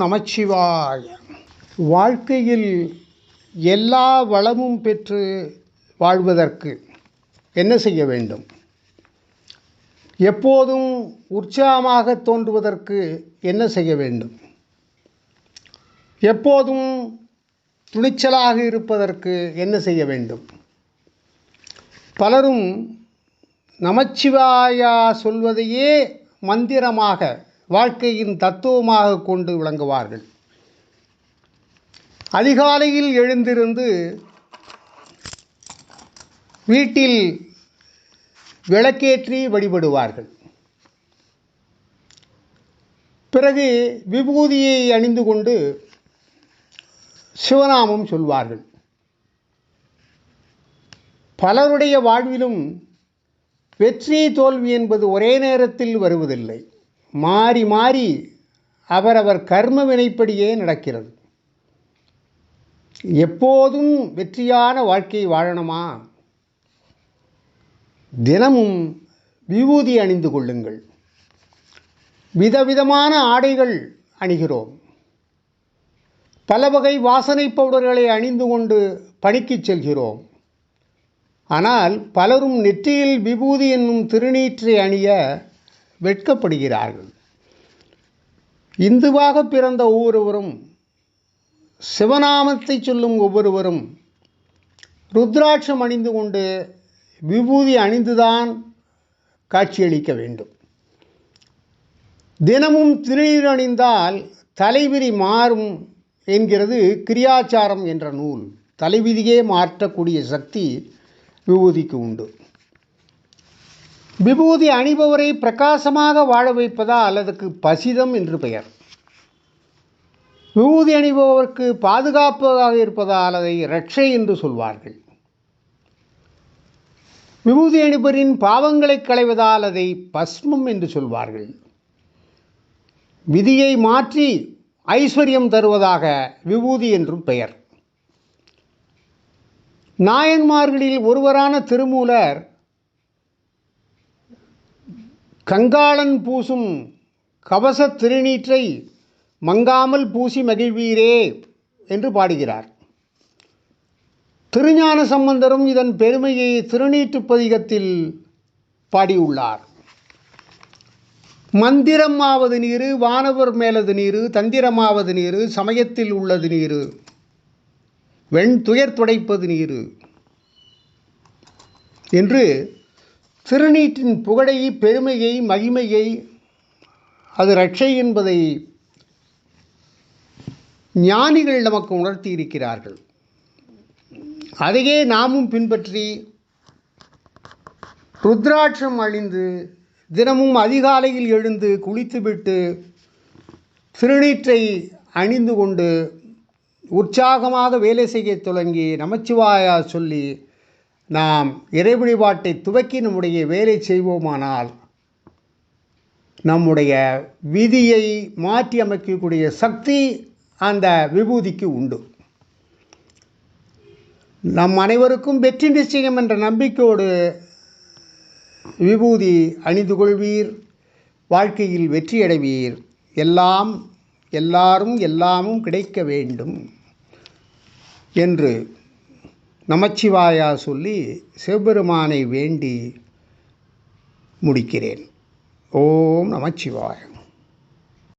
நமச்சிவாய. வாழ்க்கையில் எல்லா வளமும் பெற்று வாழ்வதற்கு என்ன செய்ய வேண்டும்? எப்போதும் உற்சாகமாக தோன்றுவதற்கு என்ன செய்ய வேண்டும்? எப்போதும் துணிச்சலாக இருப்பதற்கு என்ன செய்ய வேண்டும்? பலரும் நமச்சிவாயா சொல்வதையே மந்திரமாக, வாழ்க்கையின் தத்துவமாக கொண்டு விளங்குவார்கள். அதிகாலையில் எழுந்திருந்து வீட்டில் விளக்கேற்றி வழிபடுவார்கள். பிறகு விபூதியை அணிந்து கொண்டு சிவநாமம் சொல்வார்கள். பலருடைய வாழ்விலும் வெற்றி தோல்வி என்பது ஒரே நேரத்தில் வருவதில்லை. மாறி மாறி அவரவர் கர்ம வினைப்படியே நடக்கிறது. எப்போதும் வெற்றியான வாழ்க்கை வாழணுமா? தினமும் விபூதி அணிந்து கொள்ளுங்கள். விதவிதமான ஆடைகள் அணிகிறோம். பல வகை வாசனை பவுடர்களை அணிந்து கொண்டு பணிக்கு செல்கிறோம். ஆனால் பலரும் நெற்றியில் விபூதி என்னும் திருநீற்றை அணிய வெட்கப்படுகிறார்கள். இந்துவாக பிறந்த ஒவ்வொருவரும், சிவநாமத்தை சொல்லும் ஒவ்வொருவரும் ருத்ராட்சம் அணிந்து கொண்டு விபூதி அணிந்துதான் காட்சியளிக்க வேண்டும். தினமும் திருநீர் அணிந்தால் தலைவிதி மாறும் என்கிறது கிரியாச்சாரம் என்ற நூல். தலைவிதியே மாற்றக்கூடிய சக்தி விபூதிக்கு உண்டு. விபூதி அணிபவரை பிரகாசமாக வாழ வைப்பதால் அதுக்கு பசிதம் என்று பெயர். விபூதி அணிபவருக்கு பாதுகாப்பாக இருப்பதால் அதை ரட்சை என்று சொல்வார்கள். விபூதி அணிபவரின் பாவங்களை களைவதால் அதை பஸ்மம் என்று சொல்வார்கள். விதியை மாற்றி ஐஸ்வர்யம் தருவதாக விபூதி என்றும் பெயர். நாயன்மார்களில் ஒருவரான திருமூலர் கங்காளன் பூசும் கவச திருநீற்றை மங்காமல் பூசி மகிழ்வீரே என்று பாடுகிறார். திருஞான சம்பந்தரும் இதன் பெருமையை திருநீற்றுப் பதிகத்தில் பாடியுள்ளார். மந்திரமாவது நீரு, வானவர் மேலது நீரு, தந்திரமாவது நீரு, சமயத்தில் உள்ளது நீரு, வெண் துயர் துடைப்பது நீரு என்று திருநீற்றின் புகழை, பெருமையை, மகிமையை, அது ரட்சை என்பதை ஞானிகள் நமக்கு உணர்த்தி இருக்கிறார்கள். அதையே நாமும் பின்பற்றி ருத்ராட்சம் அணிந்து தினமும் அதிகாலையில் எழுந்து குளித்துவிட்டு திருநீற்றை அணிந்து கொண்டு உற்சாகமாக வேலை செய்ய தொடங்கி நமச்சிவாயா சொல்லி நாம் இறை வழிபாட்டை துவக்கி நம்முடைய வேலை செய்வோமானால் நம்முடைய விதியை மாற்றி அமைக்கக்கூடிய சக்தி அந்த விபூதிக்கு உண்டு. நம் அனைவருக்கும் வெற்றி நிச்சயம் என்ற நம்பிக்கையோடு விபூதி அணிந்து கொள்வீர். வாழ்க்கையில் வெற்றியடைவீர். எல்லாரும் எல்லாமும் கிடைக்க வேண்டும் என்று நமச்சிவாயா சொல்லி சிவபெருமானை வேண்டி முடிக்கிறேன். ஓம் நமச்சிவாய.